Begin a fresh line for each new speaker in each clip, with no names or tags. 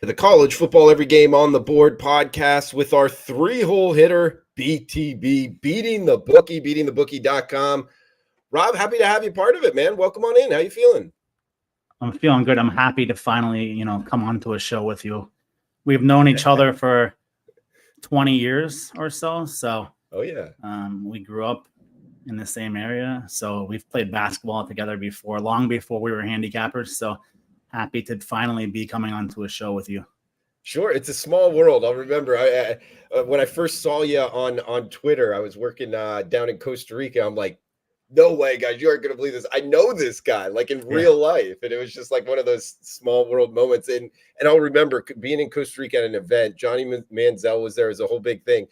The College Football Every Game on the Board podcast with our three-hole hitter, BTB, Beating the Bookie, beatingthebookie.com. Rob, happy to have you part of it, man. Welcome on in. How you feeling?
I'm feeling good. I'm happy to finally, come onto a show with you. We've known each other for 20 years or so. So, we grew up in the same area. So we've played basketball together before, long before we were handicappers. So happy to finally be coming onto a show with you.
Sure. It's a small world. I'll remember when I first saw you on Twitter, I was working down in Costa Rica. I'm like, no way, guys, you aren't going to believe this. I know this guy like in real life. And it was just like one of those small world moments. And I'll remember being in Costa Rica at an event. Johnny Manziel was there. It was a whole big thing.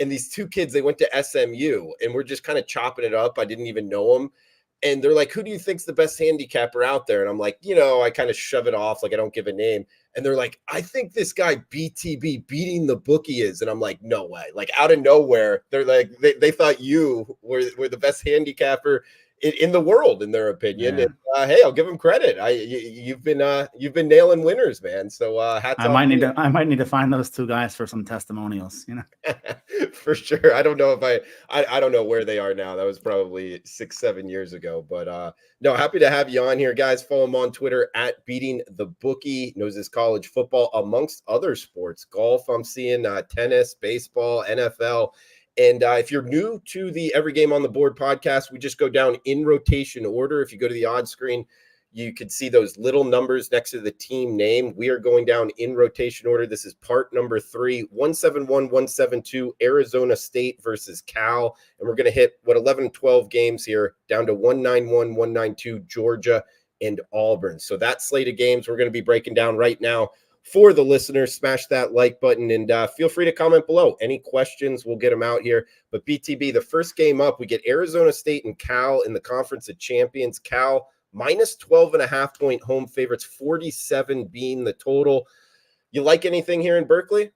And these two kids, they went to SMU and we're just kind of chopping it up. I didn't even know them. And they're like, who do you think's the best handicapper out there? And I'm like, I kind of shove it off. Like, I don't give a name. And they're like, I think this guy BTB, Beating the Bookie is. And I'm like, no way. Like, out of nowhere, they're like, they thought you were the best handicapper in the world, in their opinion.
Yeah.
And hey, I'll give them credit. You've been nailing winners, man. So hats off.
I might need to find those two guys for some testimonials,
For sure. I don't know if I don't know where they are now. That was probably 6-7 years ago. But no, happy to have you on here, guys. Follow him on Twitter at Beating the Bookie. Knows his college football amongst other sports. Golf, I'm seeing tennis, baseball, NFL. And if you're new to the Every Game on the Board podcast, we just go down in rotation order. If you go to the odds screen, you can see those little numbers next to the team name. We are going down in rotation order. This is part number 3, 171, 172, Arizona State versus Cal. And we're going to hit 11, 12 games here down to 191, 192, Georgia and Auburn. So that slate of games we're going to be breaking down right now. For the listeners, smash that like button and feel free to comment below. Any questions, we'll get them out here. But BTB, the first game up, we get Arizona State and Cal in the Conference of Champions. Cal minus 12.5 point home favorites, 47 being the total. You like anything here in Berkeley?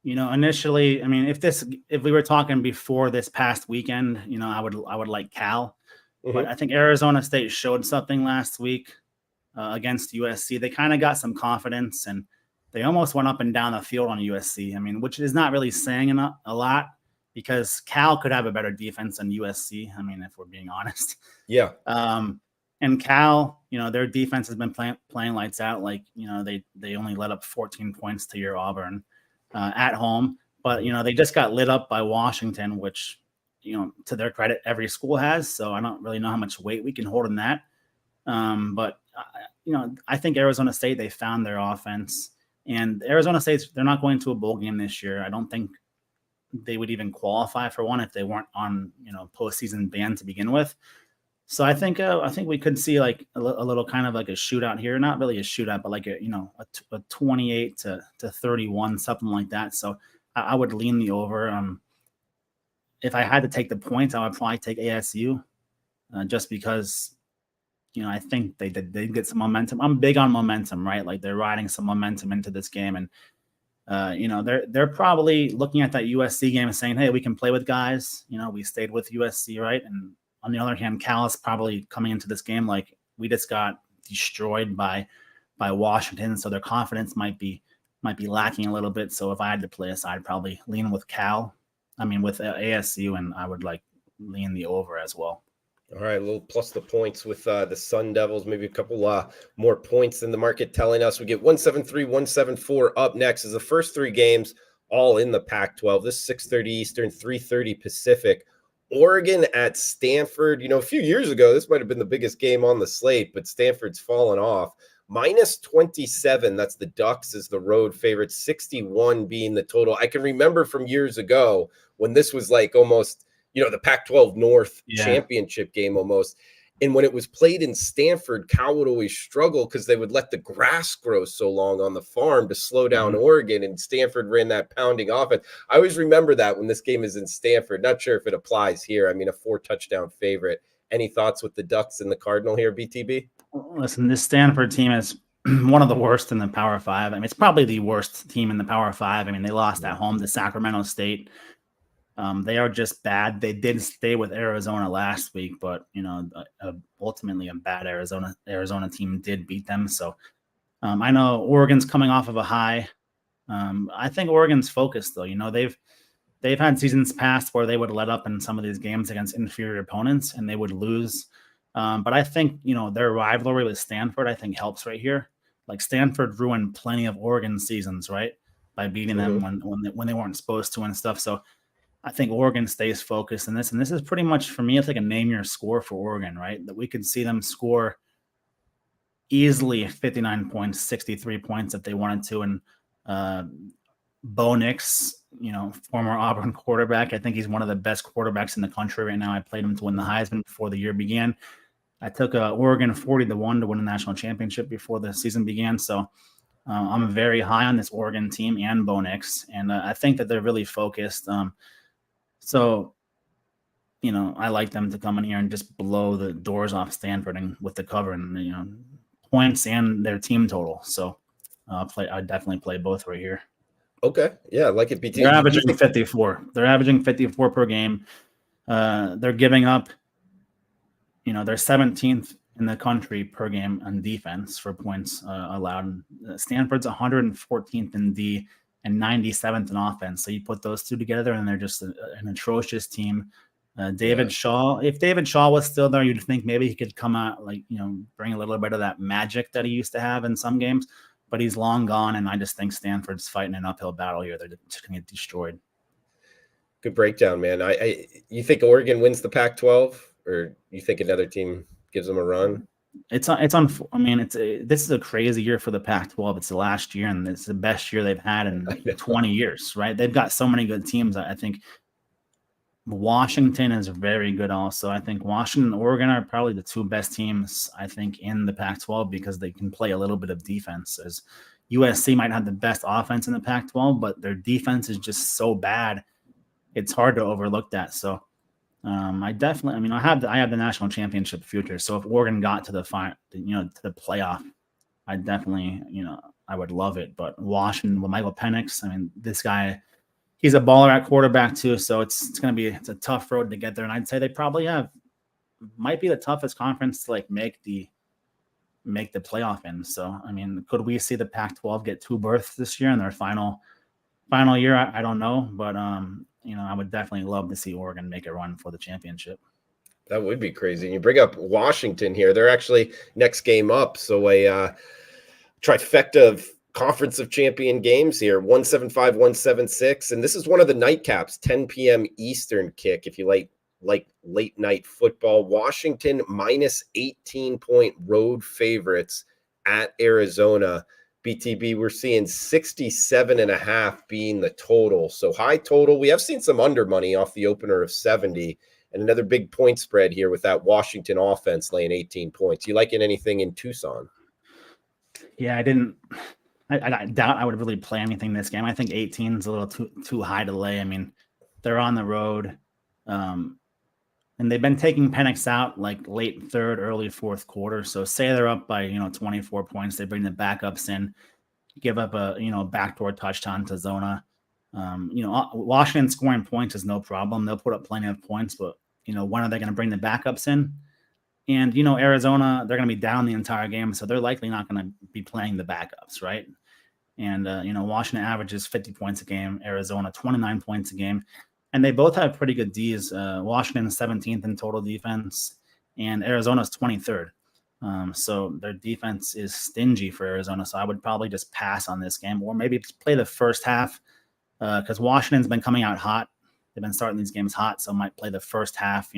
Initially, I mean, if we were talking before this past weekend, I would like Cal. Mm-hmm. But I think Arizona State showed something last week. Against USC, they kind of got some confidence and they almost went up and down the field on USC. I mean, which is not really saying a lot because Cal could have a better defense than USC. I mean, if we're being honest.
Yeah.
And Cal, their defense has been playing lights out. Like, they only let up 14 points to your Auburn at home, but they just got lit up by Washington, which, to their credit, every school has. So I don't really know how much weight we can hold in that. But I think Arizona State, they found their offense, and Arizona State, they're not going to a bowl game this year. I don't think they would even qualify for one if they weren't on, postseason ban to begin with. So I think we could see like a little kind of like a shootout here, not really a shootout, but like a 28 to 31, something like that. So I would lean the over. If I had to take the points, I would probably take ASU, just because. I think they get some momentum. I'm big on momentum, right? Like they're riding some momentum into this game, and they're probably looking at that USC game and saying, "Hey, we can play with guys." We stayed with USC, right? And on the other hand, Cal is probably coming into this game like we just got destroyed by Washington, so their confidence might be lacking a little bit. So if I had to play a side, I'd probably lean with with ASU, and I would lean the over as well.
All right, a little plus the points with the Sun Devils, maybe a couple more points than the market telling us. We get 173, 174 up next as the first 3 games all in the Pac-12. This is 6:30 Eastern, 3:30 Pacific. Oregon at Stanford. A few years ago, this might have been the biggest game on the slate, but Stanford's fallen off. Minus 27, that's the Ducks as the road favorite, 61 being the total. I can remember from years ago when this was like almost – the Pac-12 North championship game almost. And when it was played in Stanford, Cal would always struggle because they would let the grass grow so long on the farm to slow down Oregon, and Stanford ran that pounding offense. I always remember that when this game is in Stanford. Not sure if it applies here. I mean, a 4-touchdown favorite. Any thoughts with the Ducks and the Cardinal here, BTB?
Listen, this Stanford team is one of the worst in the Power 5. I mean, it's probably the worst team in the Power 5. I mean, they lost at home to Sacramento State. They are just bad. They did stay with Arizona last week, but ultimately a bad Arizona team did beat them. So I know Oregon's coming off of a high. I think Oregon's focused though. They've had seasons past where they would let up in some of these games against inferior opponents and they would lose. But I think, their rivalry with Stanford, I think helps right here. Like Stanford ruined plenty of Oregon seasons, right? By beating them when they weren't supposed to and stuff. So I think Oregon stays focused in this. And this is pretty much for me, it's like a name your score for Oregon, right? That we could see them score easily 59 points, 63 points if they wanted to. And Bo Nix, former Auburn quarterback. I think he's one of the best quarterbacks in the country right now. I played him to win the Heisman before the year began. I took Oregon 40-1 to win a national championship before the season began. So I'm very high on this Oregon team and Bo Nix. And I think that they're really focused. So I like them to come in here and just blow the doors off Stanford and with the cover and, points and their team total. So I definitely play both right here.
Okay. Yeah, I like it.
They're averaging 54. They're averaging 54 per game. They're giving up, they're 17th in the country per game on defense for points allowed. Stanford's 114th in D and 97th in offense. So you put those two together and they're just an atrocious team. David Shaw, if David Shaw was still there, you'd think maybe he could come out, bring a little bit of that magic that he used to have in some games. But he's long gone, and I just think Stanford's fighting an uphill battle here. They're just going to get destroyed.
Good breakdown, man. You think Oregon wins the Pac-12, or you think another team gives them a run?
This is a crazy year for the Pac-12. It's the last year, and it's the best year they've had in 20 years, right? They've got so many good teams. I think Washington is very good also. I think Washington and Oregon are probably the two best teams, I think, in the Pac-12 because they can play a little bit of defense. As USC might have the best offense in the Pac-12, but their defense is just so bad. It's hard to overlook that. So I have the national championship future. So if Oregon got to the to the playoff, I definitely, I would love it. But Washington with Michael Penix, this guy, he's a baller at quarterback too, so it's a tough road to get there. And I'd say they probably might be the toughest conference to make the playoff in. So could we see the Pac-12 get two berths this year in their final year? I don't know, but I would definitely love to see Oregon make a run for the championship.
That would be crazy. And you bring up Washington here; they're actually next game up, so a trifecta of Conference of Champion games here, 175, 176. And this is one of the nightcaps, 10 p.m. Eastern kick. If you like late night football, Washington minus 18-point road favorites at Arizona. BTB, we're seeing 67.5 being the total. So high total. We have seen some under money off the opener of 70 and another big point spread here with that Washington offense laying 18 points. You liking anything in Tucson?
Yeah, I doubt I would really play anything this game. I think 18 is a little too high to lay. They're on the road, and they've been taking Penix out late third, early fourth quarter. So say they're up by 24 points, they bring the backups in, give up a backdoor touchdown to Zona. Washington scoring points is no problem. They'll put up plenty of points, but when are they going to bring the backups in? And, Arizona, they're going to be down the entire game, so they're likely not going to be playing the backups, right? And, Washington averages 50 points a game, Arizona 29 points a game, and they both have pretty good Ds. Washington is 17th in total defense, and Arizona is 23rd. So their defense is stingy for Arizona, so I would probably just pass on this game or maybe play the first half because Washington's been coming out hot. They've been starting these games hot, so I might play the first half,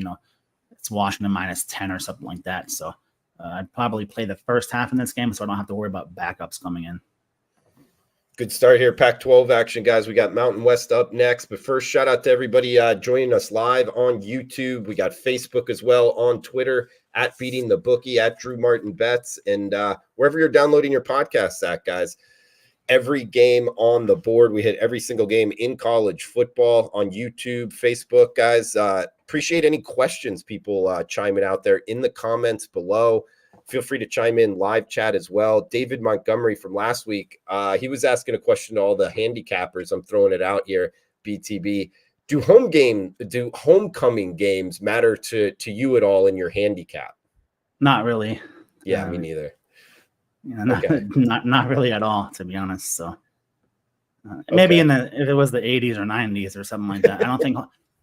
it's Washington minus 10 or something like that. So I'd probably play the first half in this game so I don't have to worry about backups coming in.
Good start here. Pac-12 action, guys. We got Mountain West up next. But first, shout out to everybody joining us live on YouTube. We got Facebook as well, on Twitter, at Beating the Bookie, at Drew Martin Bets, and wherever you're downloading your podcasts at, guys. Every game on the board. We hit every single game in college football on YouTube, Facebook, guys. Appreciate any questions people chiming out there in the comments below. Feel free to chime in live chat as well. David Montgomery from last week, he was asking a question to all the handicappers. I'm throwing it out here, BTB. Do homecoming games matter to you at all in your handicap?
Not really.
Yeah, me neither.
Not,
Okay.
not really at all, to be honest. So maybe
Okay.
if it was the 80s or 90s or something like that.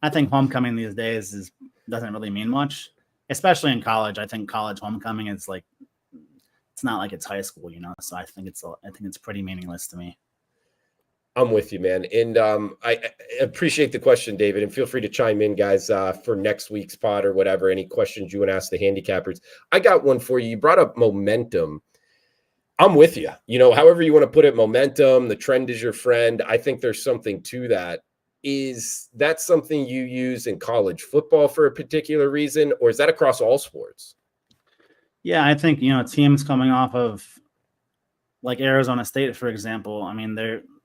I think homecoming these days doesn't really mean much, especially in college. I think college homecoming is like, it's not like it's high school, So I think it's pretty meaningless to me.
I'm with you, man. And I appreciate the question, David. And feel free to chime in, guys, for next week's pod or whatever. Any questions you want to ask the handicappers. I got one for you. You brought up momentum. I'm with you. However you want to put it, momentum, the trend is your friend. I think there's something to that. Is that something you use in college football for a particular reason, or is that across all sports?
Yeah, I think, teams coming off of like Arizona State, for example. I mean,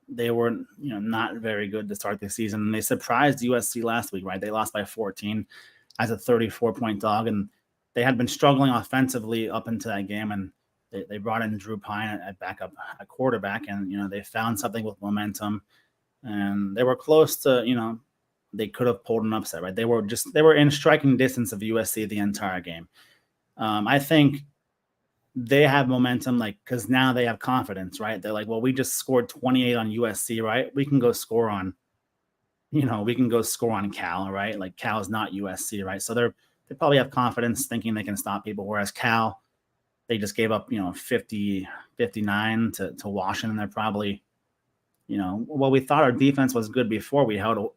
they were, not very good to start the season. And they surprised USC last week, right? They lost by 14 as a 34-point dog, and they had been struggling offensively up into that game. And they brought in Drew Pine at backup at quarterback, and they found something with momentum, and they were close to, they could have pulled an upset, right? They were in striking distance of USC the entire game. I think they have momentum, like, because now they have confidence, right? They're like, well, we just scored 28 on USC, right? We can go score on, Cal, right? Like Cal's not USC, right? So they probably have confidence thinking they can stop people. Whereas Cal, they just gave up, 50, 59 to Washington. They're probably, well, we thought our defense was good before. We held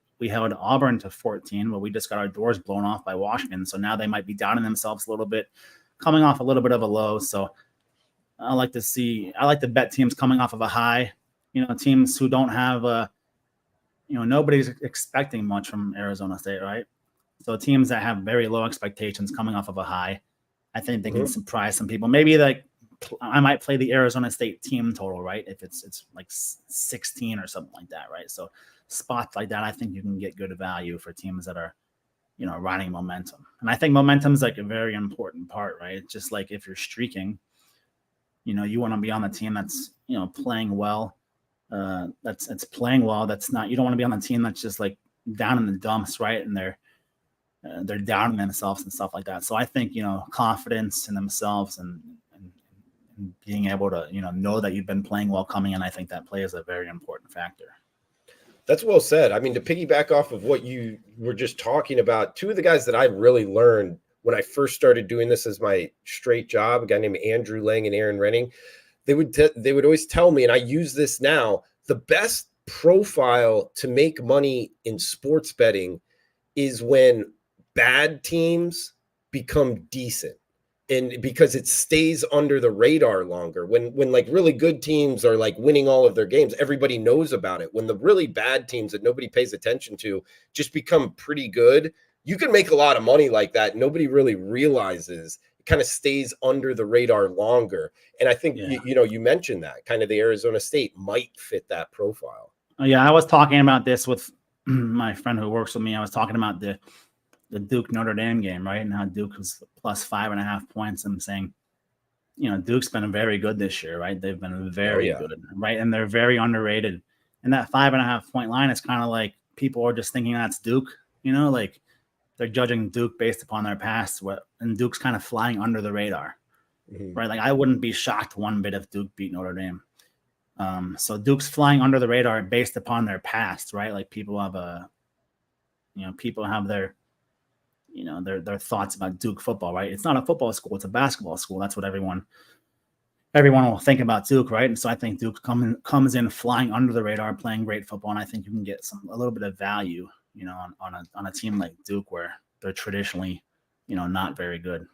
Auburn to 14, but we just got our doors blown off by Washington. So now they might be doubting themselves a little bit, coming off a little bit of a low. So I like to bet teams coming off of a high, teams who don't have nobody's expecting much from Arizona State, right? So teams that have very low expectations coming off of a high, I think they can surprise some people. Maybe like I might play the Arizona State team total, right? If it's like 16 or something like that, right? So spots like that, I think you can get good value for teams that are, riding momentum. And I think momentum is like a very important part, right? It's just like if you're streaking, you want to be on the team that's, playing well. That's playing well. That's not, you don't want to be on the team that's just like down in the dumps, right? And they're doubting themselves and stuff like that. So I think, confidence in themselves and being able to, know that you've been playing well coming in, I think that plays a very important factor.
That's well said. I mean, to piggyback off of what you were just talking about, two of the guys that I really learned when I first started doing this as my straight job, a guy named Andrew Lang and Aaron Renning, they would always tell me, and I use this now, the best profile to make money in sports betting is when bad teams become decent. And because it stays under the radar longer, when like really good teams are like winning all of their games, everybody knows about it. When the really bad teams that nobody pays attention to just become pretty good, you can make a lot of money like that. Nobody really realizes. It kind of stays under the radar longer. And I think, you mentioned that kind of the Arizona State might fit that profile.
Yeah, I was talking about this with my friend who works with me. I was talking about the Duke Notre Dame game, right? And how Duke was plus 5.5 points. I'm saying, Duke's been very good this year, right? They've been very good, right? And they're very underrated. And that 5.5 point line is kind of like people are just thinking that's Duke, like they're judging Duke based upon their past, and Duke's kind of flying under the radar, right? Like I wouldn't be shocked one bit if Duke beat Notre Dame. So Duke's flying under the radar based upon their past, right? Like people have their their thoughts about Duke football, right? It's not a football school; it's a basketball school. That's what everyone will think about Duke, right? And so I think Duke comes in flying under the radar, playing great football, and I think you can get a little bit of value, on a team like Duke where they're traditionally, not very good.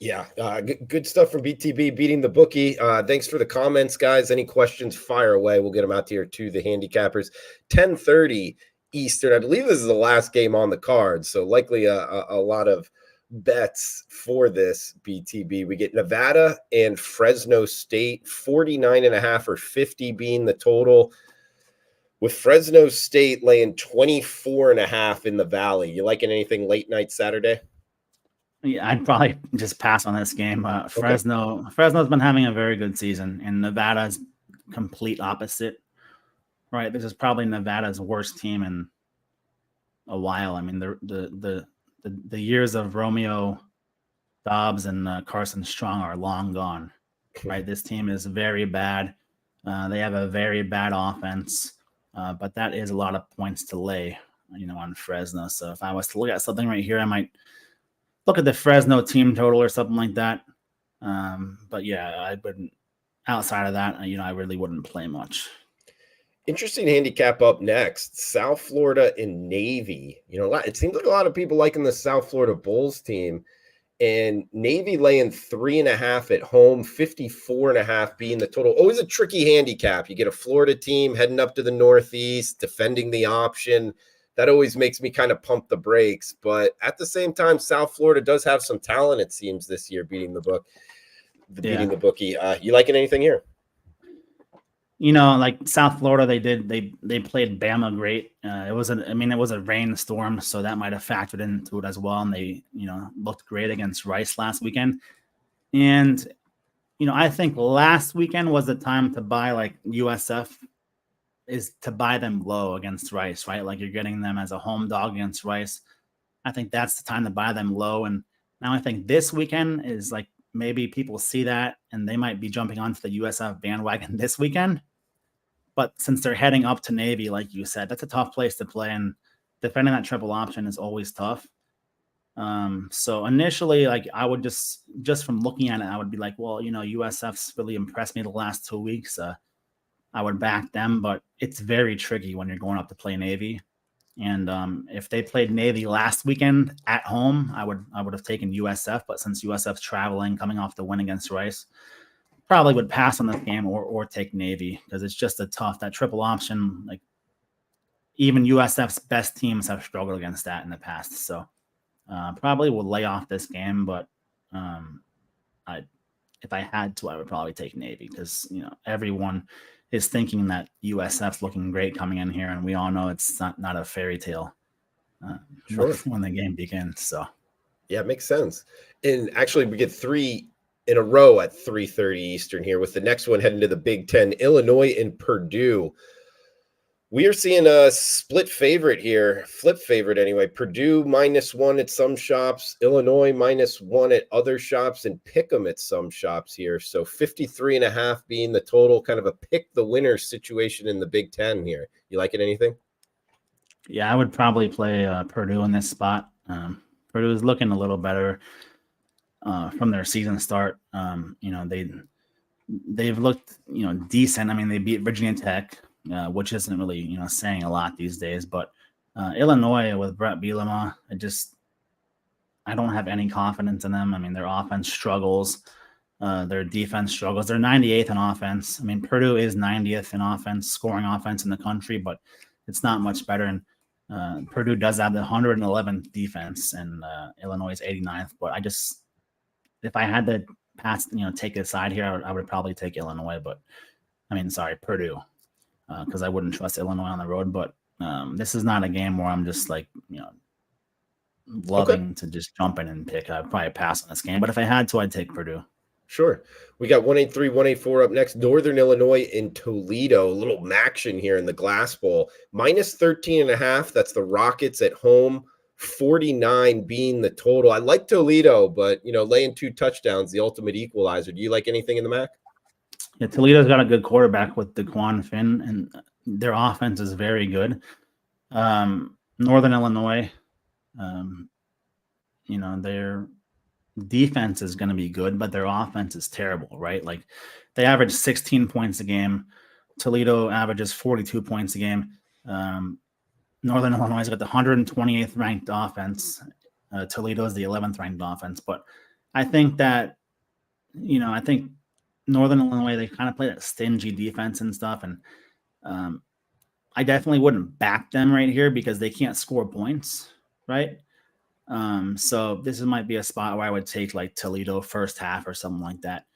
Yeah, good stuff from BTB, Beating the Bookie. Thanks for the comments, guys. Any questions, fire away. We'll get them out here to the handicappers. 10:30 Eastern. I believe this is the last game on the card, so likely a lot of bets for this BTB. We get Nevada and Fresno State, 49.5 or 50 being the total, with Fresno State laying 24.5 in the Valley. You liking anything late night Saturday?
Yeah, I'd probably just pass on this game. Fresno's been having a very good season, and Nevada's complete opposite. Right, this is probably Nevada's worst team in a while. I mean, the years of Romeo Dobbs and Carson Strong are long gone. right? This team is very bad. They have a very bad offense, but that is a lot of points to lay, on Fresno. So if I was to look at something right here, I might look at the Fresno team total or something like that. But yeah, I wouldn't. Outside of that, I really wouldn't play much.
Interesting handicap up next. South Florida and Navy. It seems like a lot of people liking the South Florida Bulls team. And Navy laying 3.5 at home, 54.5 being the total. Always a tricky handicap. You get a Florida team heading up to the Northeast, defending the option. That always makes me kind of pump the brakes. But at the same time, South Florida does have some talent, it seems, this year, beating the bookie. You liking anything here?
Like South Florida, they played Bama great. It was a rainstorm, so that might have factored into it as well. And they, looked great against Rice last weekend. And, I think last weekend was the time to buy, like, USF is to buy them low against Rice, right? Like, you're getting them as a home dog against Rice. I think that's the time to buy them low. And now I think this weekend is like, maybe people see that and they might be jumping onto the USF bandwagon this weekend. But since they're heading up to Navy, like you said, that's a tough place to play, and defending that triple option is always tough. So initially, like, I would just from looking at it, I would be like, well, USF's really impressed me the last 2 weeks. I would back them, but it's very tricky when you're going up to play Navy. And if they played Navy last weekend at home, I would have taken USF. But since USF's traveling, coming off the win against Rice, probably would pass on this game or take Navy, because it's just that triple option. Like, even USF's best teams have struggled against that in the past. So probably will lay off this game, but if I had to, I would probably take Navy, because everyone is thinking that USF's looking great coming in here, and we all know it's not a fairy tale when the game begins. So
yeah, it makes sense. And actually, we get 3 in a row at 3:30 Eastern here, with the next one heading to the Big Ten, Illinois and Purdue. We are seeing a split favorite here, flip favorite anyway. Purdue -1 at some shops, Illinois -1 at other shops, and pick 'em at some shops here. So 53.5 being the total, kind of a pick the winner situation in the Big Ten here. You like it, anything?
Yeah, I would probably play Purdue in this spot. Purdue is looking a little better from their season start. They've looked, decent. I mean, they beat Virginia Tech, which isn't really, saying a lot these days. But Illinois with Brett Bielema, I don't have any confidence in them. I mean, their offense struggles. Their defense struggles. They're 98th in offense. I mean, Purdue is 90th in offense, scoring offense in the country, but it's not much better. And Purdue does have the 111th defense, and Illinois is 89th. But if I had to take a side here, I would probably take Illinois. But Purdue, because I wouldn't trust Illinois on the road. But this is not a game where I'm just like, loving to just jump in and pick. I'd probably pass on this game. But if I had to, I'd take Purdue.
Sure. We got 183, 184 up next. Northern Illinois in Toledo. A little action here in the Glass Bowl. -13.5. That's the Rockets at home. 49 being the total. I like Toledo, but laying 2 touchdowns, the ultimate equalizer. Do you like anything in the MAC?
Yeah, Toledo's got a good quarterback with DeQuan Finn, and their offense is very good. Northern Illinois, their defense is going to be good, but their offense is terrible, right? Like, they average 16 points a game. Toledo averages 42 points a game. Northern Illinois has got the 128th ranked offense. Toledo is the 11th ranked offense. But I think that, I think Northern Illinois, they kind of play that stingy defense and stuff. And I definitely wouldn't back them right here because they can't score points, right? So this might be a spot where I would take like Toledo first half or something like that.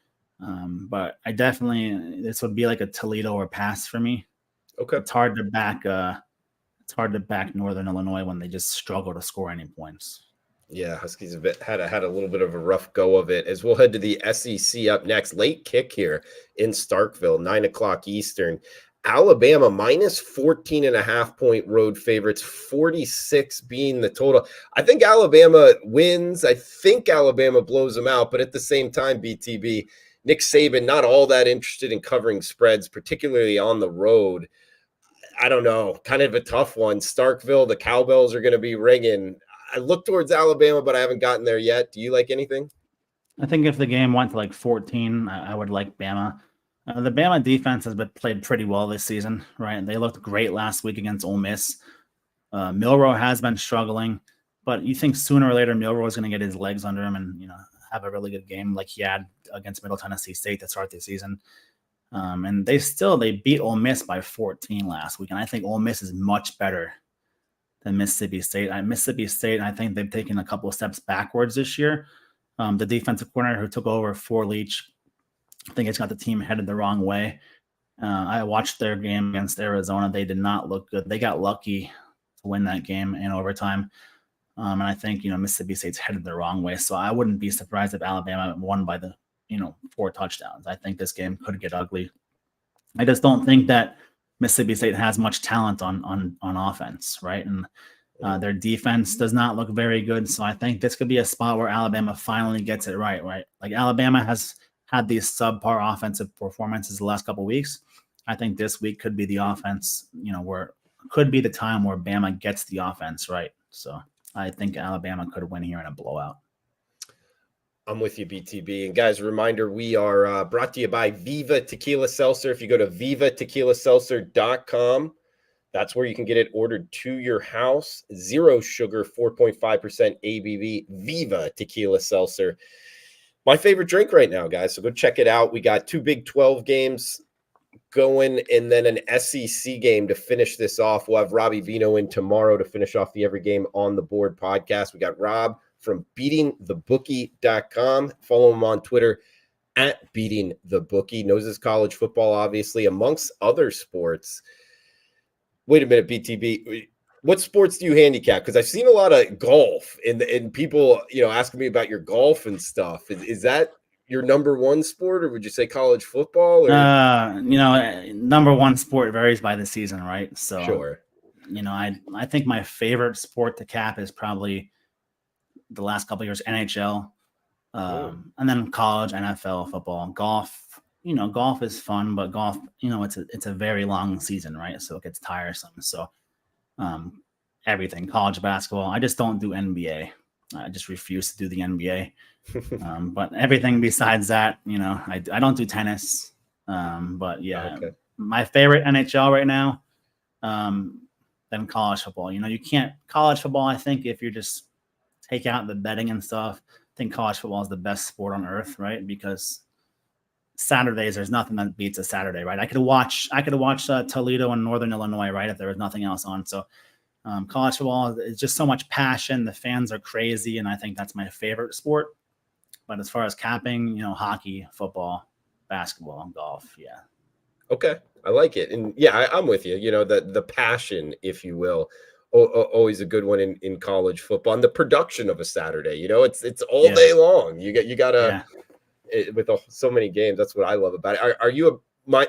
But this would be like a Toledo or pass for me.
Okay.
It's hard to back Northern Illinois when they just struggle to score any points.
Yeah, Huskies had a little bit of a rough go of it. As we'll head to the SEC up next. Late kick here in Starkville, 9:00 Eastern. Alabama -14.5 point road favorites, 46 being the total. I think Alabama wins. I think Alabama blows them out, but at the same time, BTB, Nick Saban, not all that interested in covering spreads, particularly on the road. I don't know, kind of a tough one. Starkville, the cowbells are going to be ringing. I look towards Alabama, but I haven't gotten there yet. Do you like anything?
I think if the game went to like 14, I would like Bama. The Bama defense has been played pretty well this season, right? They looked great last week against Ole Miss. Milroe has been struggling, but you think sooner or later Milroe is going to get his legs under him and have a really good game like he had against Middle Tennessee State to start the season. And they beat Ole Miss by 14 last week, and I think Ole Miss is much better than Mississippi State. Mississippi State, I think they've taken a couple of steps backwards this year. The defensive coordinator who took over for Leach, I think it's got the team headed the wrong way. I watched their game against Arizona. They did not look good. They got lucky to win that game in overtime. And I think, Mississippi State's headed the wrong way. So I wouldn't be surprised if Alabama won by the 4 touchdowns. I think this game could get ugly. I just don't think that Mississippi State has much talent on offense, right? And their defense does not look very good. So I think this could be a spot where Alabama finally gets it right? Like Alabama has had these subpar offensive performances the last couple of weeks. I think this week could be the offense, where could be the time where Bama gets the offense right. So I think Alabama could win here in a blowout.
I'm with you, BTB. And guys, a reminder, we are brought to you by Viva Tequila Seltzer. If you go to vivatequilaseltzer.com, that's where you can get it ordered to your house. 0 sugar, 4.5% ABV, Viva Tequila Seltzer. My favorite drink right now, guys. So go check it out. We got 2 Big 12 games going and then an SEC game to finish this off. We'll have Robbie Vino in tomorrow to finish off the Every Game on the Board podcast. We got Rob from beatingthebookie.com. Follow him on Twitter at beatingthebookie. Knows his college football, obviously, amongst other sports. Wait a minute, BTB. What sports do you handicap? Because I've seen a lot of golf and people, asking me about your golf and stuff. Is that your number one sport, or would you say college football? Or?
Number one sport varies by the season, right? So,
sure.
I think my favorite sport to cap is probably the last couple of years, NHL, and then college, NFL, football, golf. Golf is fun, but golf, it's a very long season, right? So it gets tiresome. So everything, college basketball. I just don't do NBA. I just refuse to do the NBA. But everything besides that, I don't do tennis. But yeah, okay. My favorite NHL right now, then college football. You can't college football. I think if you just take out the betting and stuff, I think college football is the best sport on earth, right? Because Saturdays, there's nothing that beats a Saturday, right? I could watch Toledo and Northern Illinois, right, if there was nothing else on. So college football is just so much passion. The fans are crazy, and I think that's my favorite sport. But as far as capping, hockey, football, basketball, golf, yeah.
Okay, I like it, and yeah, I'm with you. The passion, if you will, always a good one in college football, and the production of a Saturday. It's all day long. You gotta. Yeah. With so many games, that's what I love about it. Are you a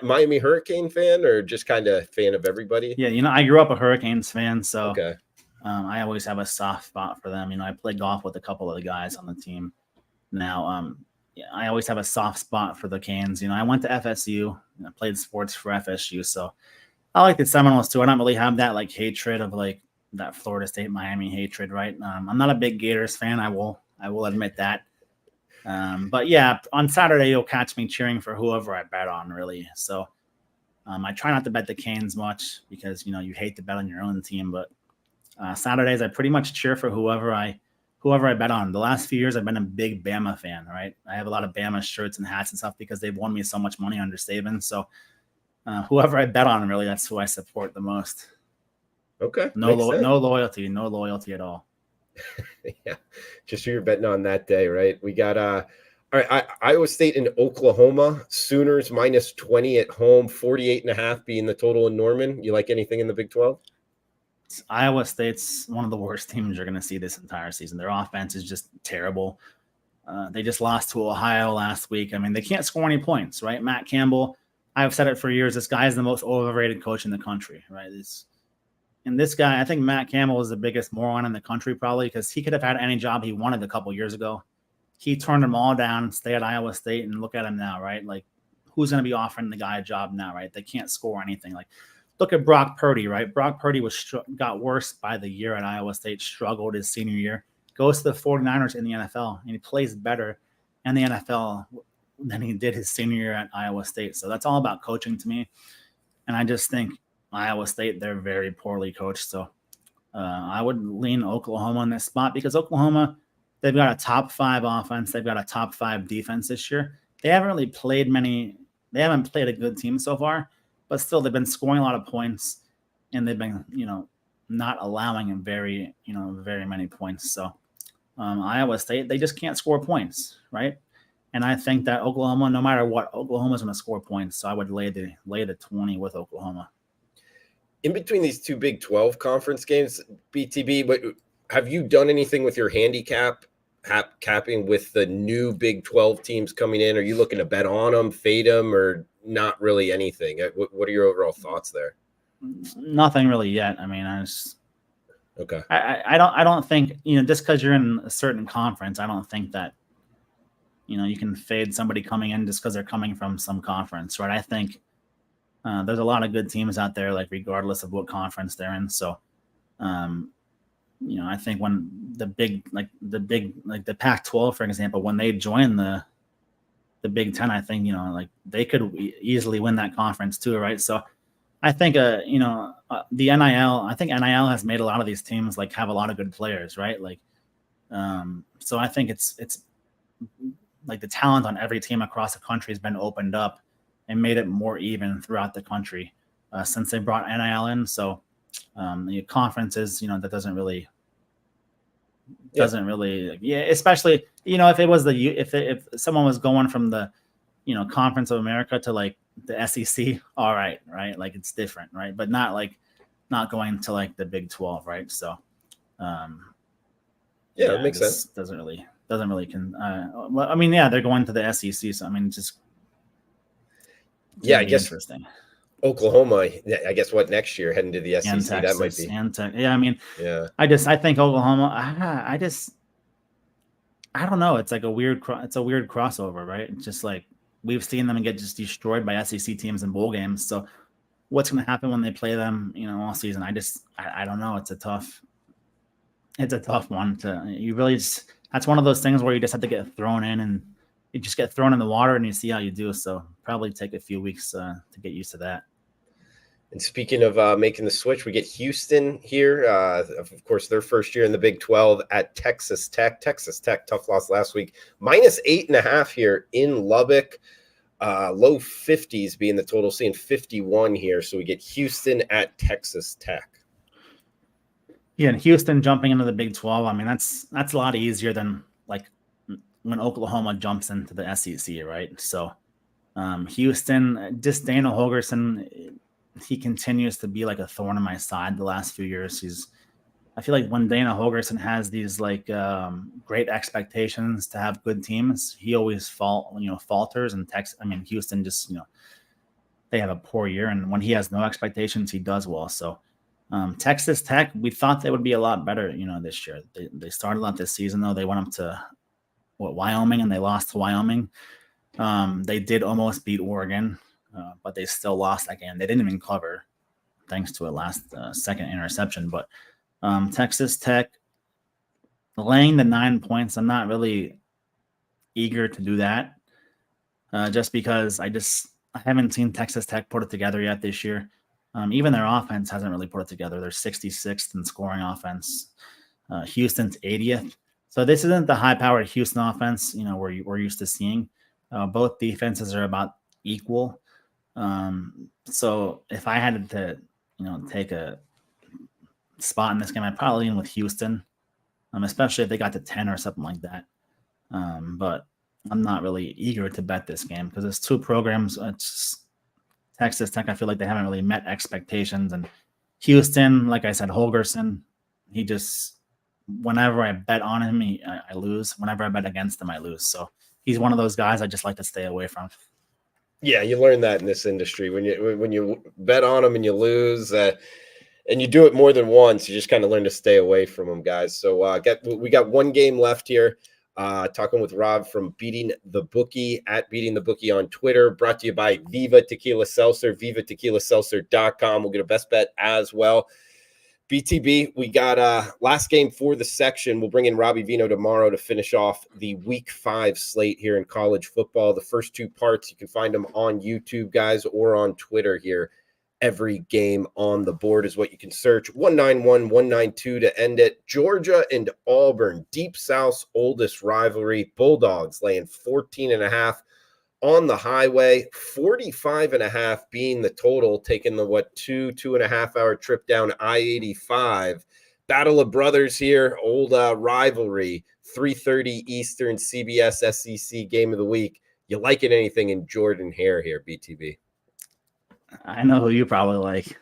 Miami Hurricane fan, or just kind of fan of everybody?
Yeah, I grew up a Hurricanes fan, so
okay.
I always have a soft spot for them. I play golf with a couple of the guys on the team now. I always have a soft spot for the Canes. I went to FSU, I played sports for FSU, so I like the Seminoles too. I don't really have that like hatred of like that Florida State Miami hatred, right? I'm not a big Gators fan. I will admit that. But yeah, on Saturday, you'll catch me cheering for whoever I bet on, really. So I try not to bet the Canes much because, you hate to bet on your own team. But Saturdays, I pretty much cheer for whoever I bet on. The last few years, I've been a big Bama fan, right? I have a lot of Bama shirts and hats and stuff because they've won me so much money under Saban. So whoever I bet on, really, that's who I support the most.
Okay.
No loyalty at all.
Yeah, just who you're betting on that day, right? We got all right, Iowa State and Oklahoma. Sooners -20 at home, 48.5 being the total in Norman. You like anything in the Big 12?
Iowa State's one of the worst teams you're going to see this entire season. Their offense is just terrible. They just lost to Ohio last week. I mean, they can't score any points, right? Matt Campbell, I've said it for years, this guy is the most overrated coach in the country, right? And this guy, I think Matt Campbell is the biggest moron in the country probably because he could have had any job he wanted a couple years ago. he turned them all down, stay at Iowa State, and look at him now, right? Like, who's going to be offering the guy a job now, right? They can't score anything. Like, look at Brock Purdy, right? Brock Purdy got worse by the year at Iowa State, struggled his senior year, goes to the 49ers in the NFL, and he plays better in the NFL than he did his senior year at Iowa State. So that's all about coaching to me. And I just think Iowa State, they're very poorly coached. So I would lean Oklahoma on this spot because Oklahoma, they've got a top 5 offense. They've got a top 5 defense this year. They haven't really played they haven't played a good team so far, but still they've been scoring a lot of points and they've been, not allowing very many points. So Iowa State, they just can't score points, right? And I think that Oklahoma, no matter what, Oklahoma's going to score points. So I would lay the 20 with Oklahoma.
In between these two Big 12 conference games, BTB, but have you done anything with your capping with the new Big 12 teams coming in? Are you looking to bet on them, fade them, or not really anything? What are your overall thoughts there?
Nothing really yet. I mean,
okay.
I don't think, just because you're in a certain conference, I don't think that, you can fade somebody coming in just because they're coming from some conference, right? I think there's a lot of good teams out there, like regardless of what conference they're in. So, I think when the Pac-12, for example, when they join the Big Ten, I think, they could easily win that conference too, right? So I think, the NIL, I think NIL has made a lot of these teams like have a lot of good players, right? Like, so I think it's like the talent on every team across the country has been opened up and made it more even throughout the country since they brought NIL in. So the conferences, that doesn't really, especially, if it was if someone was going from the, Conference of America to like the SEC, all right, like it's different, right? But not going to like the Big 12, right? So,
it makes sense.
Doesn't really well, I mean, they're going to the SEC, so I mean, just
I guess
interesting.
Oklahoma, I guess next year heading to the SEC,
and Texas,
that might be.
I mean, I think Oklahoma. I don't know. It's like a weird crossover, right? It's just like we've seen them get just destroyed by SEC teams in bowl games. So what's going to happen when they play them, all season? I don't know. It's a tough one that's one of those things where you just have to get thrown in and you just get thrown in the water and you see how you do. So probably take a few weeks to get used to that.
And speaking of making the switch, we get Houston here. Of course, their first year in the Big 12 at Texas Tech. Texas Tech, tough loss last week. -8.5 here in Lubbock. Low 50s being the total, seeing 51 here. So we get Houston at Texas Tech.
Yeah, and Houston jumping into the Big 12. I mean, that's a lot easier than like when Oklahoma jumps into the SEC, right? So Houston, just Dana Holgorsen, he continues to be like a thorn in my side the last few years. I feel like when Dana Holgorsen has these like great expectations to have good teams, he always falters. And Houston just, they have a poor year. And when he has no expectations, he does well. So Texas Tech, we thought they would be a lot better, this year. They started out this season, though. They went up to Wyoming, and they lost to Wyoming. They did almost beat Oregon, but they still lost that game. They didn't even cover, thanks to a last second interception. But Texas Tech laying the 9 points, I'm not really eager to do that, just because I haven't seen Texas Tech put it together yet this year. Even their offense hasn't really put it together. They're 66th in scoring offense. Houston's 80th. So this isn't the high-powered Houston offense, we're used to seeing. Both defenses are about equal. So if I had to, take a spot in this game, I'd probably lean with Houston, especially if they got to 10 or something like that. But I'm not really eager to bet this game because it's two programs. It's Texas Tech, I feel like they haven't really met expectations. And Houston, like I said, Holgorsen, he just, whenever I bet on him, I lose. Whenever I bet against him, I lose. So he's one of those guys I just like to stay away from.
Yeah, you learn that in this industry. When you bet on them and you lose, and you do it more than once, you just kind of learn to stay away from them, guys. So we got one game left here. Talking with Rob from Beating the Bookie at Beating the Bookie on Twitter. Brought to you by Viva Tequila Seltzer, vivatequilaseltzer.com. We'll get a best bet as well. BTB, we got last game for the section. We'll bring in Robbie Vino tomorrow to finish off the week 5 slate here in college football. The first 2 parts, you can find them on YouTube, guys, or on Twitter here. Every game on the board is what you can search. 191, 192 to end it. Georgia and Auburn, Deep South's oldest rivalry. Bulldogs laying 14.5 on the highway. 45.5 being the total, taking the 2.5 hour trip down I-85. Battle of brothers here, old rivalry. 3:30 Eastern, CBS SEC game of the week. You liking anything in Jordan Hare here, BTB?
I know who you probably like.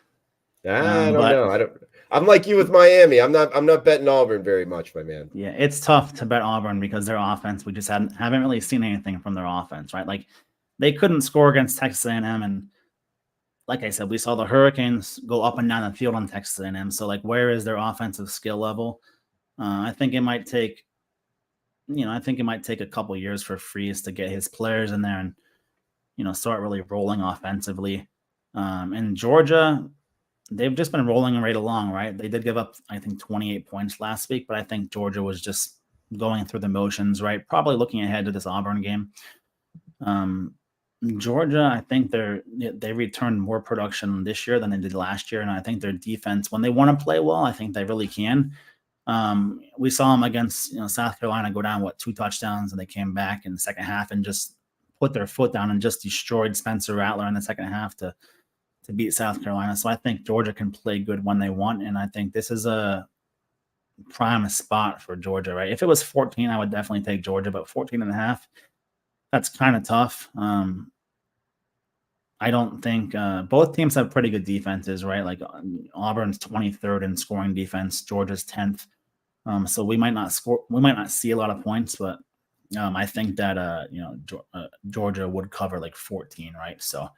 I don't know. I'm like you with Miami. I'm not betting Auburn very much, my man.
Yeah, it's tough to bet Auburn because their offense, we just haven't really seen anything from their offense, right? Like they couldn't score against Texas A&M, and like I said, we saw the Hurricanes go up and down the field on Texas A&M. So like, where is their offensive skill level? I think it might take a couple years for Freeze to get his players in there and start really rolling offensively. And Georgia, they've just been rolling right along, right? They did give up, I think, 28 points last week, but I think Georgia was just going through the motions, right? Probably looking ahead to this Auburn game. Georgia, I think they returned more production this year than they did last year, and I think their defense, when they want to play well, I think they really can. We saw them against South Carolina go down 2 touchdowns, and they came back in the second half and just put their foot down and just destroyed Spencer Rattler in the second half to beat South Carolina. So I think Georgia can play good when they want, and I think this is a prime spot for Georgia, right? If it was 14, I would definitely take Georgia, but 14.5, that's kind of tough. I don't think both teams have pretty good defenses, right? Like Auburn's 23rd in scoring defense, Georgia's 10th. So we might not see a lot of points, but I think that Georgia would cover like 14, right? So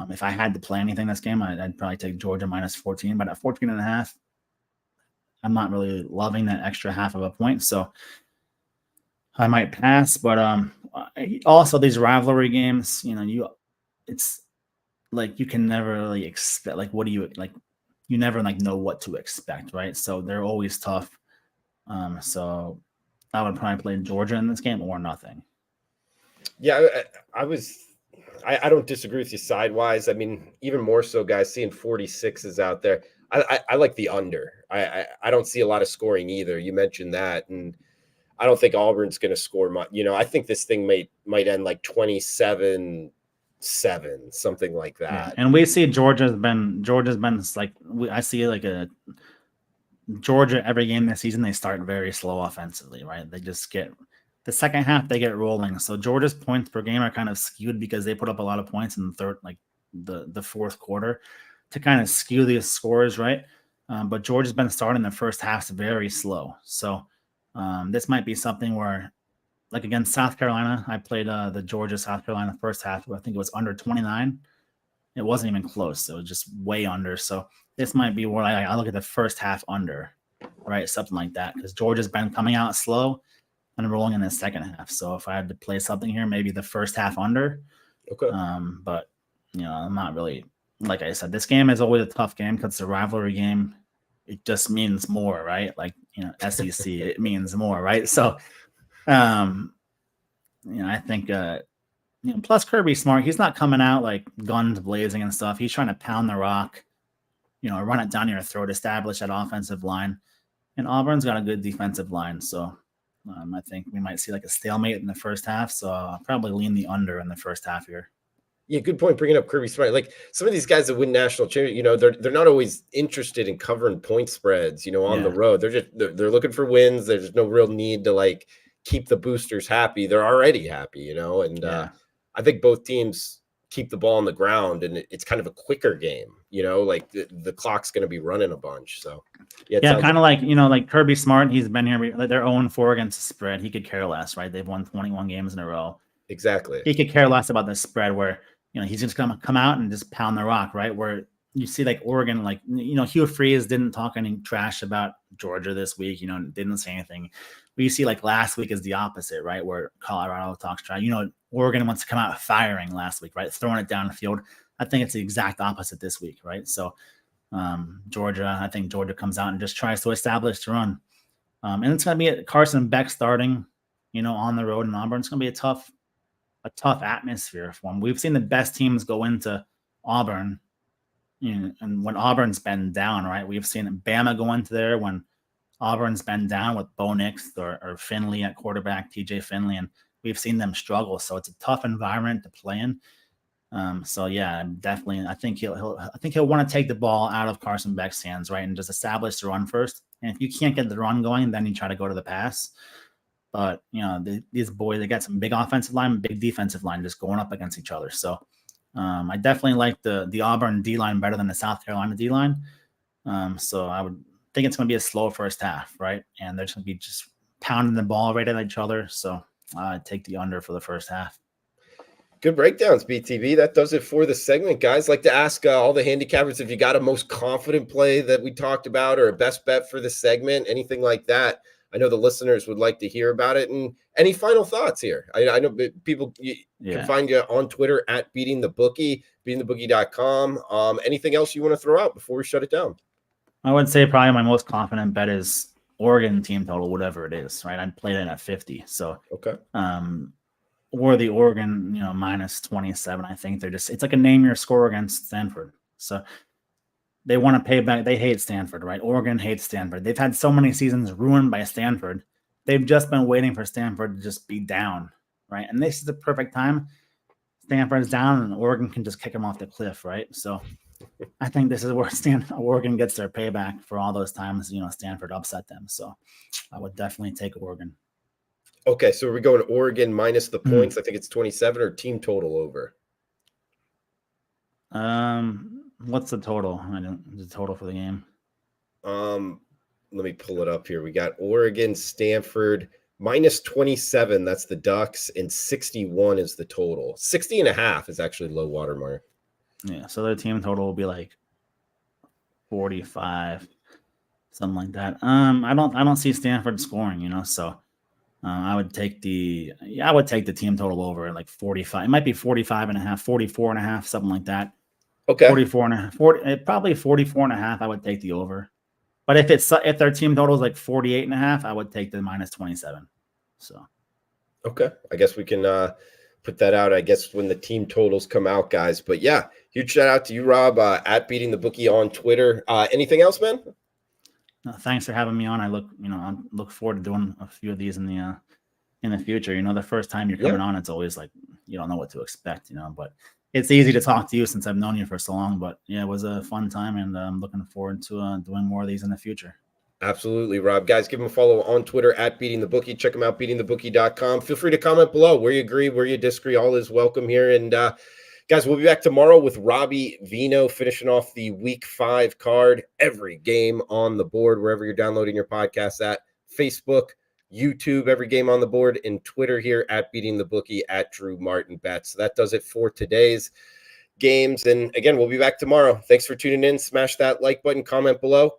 if I had to play anything this game, I'd probably take Georgia minus 14, but at 14.5, I'm not really loving that extra half of a point, so I might pass. But also these rivalry games, it's like you can never really expect. Like, what do you like? You never know what to expect, right? So they're always tough. So I would probably play Georgia in this game or nothing.
Yeah, I don't disagree with you sidewise. I mean, even more so, guys, seeing 46s out there. I like the under. I don't see a lot of scoring either. You mentioned that, and I don't think Auburn's going to score much. I think this thing might end like 27-7, something like that.
Yeah. And we see Georgia's been like, I see like a Georgia every game this season. They start very slow offensively, right? They just get the second half, they get rolling. So Georgia's points per game are kind of skewed because they put up a lot of points in the third, like the fourth quarter, to kind of skew the scores, right? But Georgia's been starting the first half very slow. So this might be something where, like against South Carolina, I played the Georgia South Carolina first half. I think it was under 29. It wasn't even close. It was just way under. So this might be where I look at the first half under, right? Something like that, because Georgia's been coming out slow and rolling in the second half. So if I had to play something here, maybe the first half under. Okay. But I'm not really, like I said, this game is always a tough game because it's a rivalry game. It just means more, right? Like SEC, it means more, right? So, I think plus Kirby's smart. He's not coming out like guns blazing and stuff. He's trying to pound the rock, run it down your throat, establish that offensive line. And Auburn's got a good defensive line, so I think we might see like a stalemate in the first half. So I'll probably lean the under in the first half here.
Yeah, good point. Bringing up Kirby Smart, like some of these guys that win national championship, they're not always interested in covering point spreads, on the road. They're looking for wins. There's no real need to like keep the boosters happy. They're already happy, and I think both teams keep the ball on the ground, and it's kind of a quicker game, like the clock's going to be running a bunch. So
kind of like Kirby Smart. He's been here. They're 0-4 against the spread. He could care less, right? They've won 21 games in a row.
Exactly.
He could care less about the spread where, he's just going to come out and just pound the rock, right? Where you see like Oregon, like, Hugh Freeze didn't talk any trash about Georgia this week, didn't say anything. But you see, like last week is the opposite, right? Where Colorado talks trash. Oregon wants to come out firing last week, right? Throwing it down the field. I think it's the exact opposite this week, right? So Georgia, I think Georgia comes out and just tries to establish the run. And it's going to be Carson Beck starting, on the road in Auburn. It's going to be a tough atmosphere for them. We've seen the best teams go into Auburn, and when Auburn's been down, right? We've seen Bama go into there when Auburn's been down with Bo Nix or Finley at quarterback, TJ Finley, and we've seen them struggle. So it's a tough environment to play in. So yeah, definitely. I think he'll want to take the ball out of Carson Beck's hands, right, and just establish the run first. And if you can't get the run going, then you try to go to the pass. But these boys, they got some big offensive line, big defensive line, just going up against each other. So I definitely like the Auburn D line better than the South Carolina D line. So I would think it's going to be a slow first half, right? And they're just going to be just pounding the ball right at each other. So I take the under for the first half.
Good breakdowns, BTV. That does it for the segment, guys. Like to ask all the handicappers if you got a most confident play that we talked about or a best bet for the segment, anything like that. I know the listeners would like to hear about it. And any final thoughts here? I know people can find you on Twitter at Beatin The Bookie, beatingthebookie.com. Anything else you want to throw out before we shut it down?
I would say probably my most confident bet is Oregon team total, whatever it is, right? I'd play it at 50. So,
okay.
Or the Oregon, minus 27. I think it's like a name your score against Stanford. So they want to pay back. They hate Stanford, right? Oregon hates Stanford. They've had so many seasons ruined by Stanford. They've just been waiting for Stanford to just be down, right? And this is the perfect time. Stanford's down and Oregon can just kick them off the cliff, right? So I think this is where Oregon gets their payback for all those times, Stanford upset them. So I would definitely take Oregon.
Okay, so we're going Oregon minus the points. I think it's 27 or team total over.
What's the total? The total for the game.
Let me pull it up here. We got Oregon, Stanford minus 27. That's the Ducks, and 61 is the total. 60.5 is actually low water mark.
Yeah, so their team total will be like 45, something like that. I don't see Stanford scoring, so. I would take the team total over like 45. It might be 45.5, 44.5, something like that.
Okay.
44.5, probably 44.5. I would take the over. But if their team total is like 48.5, I would take the minus 27. So. Okay.
I guess we can put that out, I guess, when the team totals come out, guys. But yeah, huge shout out to you, Rob, at Beatin The Bookie on Twitter. Anything else, man?
Thanks for having me on. I look forward to doing a few of these in the future. The first time you're coming on, it's always like you don't know what to expect, but it's easy to talk to you since I've known you for so long. But yeah, it was a fun time, and I'm looking forward to doing more of these in the future.
Absolutely, Rob. Guys, give him a follow on Twitter at Beatin The Bookie. Check him out, beatingthebookie.com. Feel free to comment below where you agree, where you disagree. All is welcome here. And guys, we'll be back tomorrow with Robbie Vino finishing off the Week 5 card. Every game on the board, wherever you're downloading your podcasts at. Facebook, YouTube, every game on the board, and Twitter here at Beatin The Bookie, at Drew Martin Bets. So that does it for today's games. And again, we'll be back tomorrow. Thanks for tuning in. Smash that like button, comment below.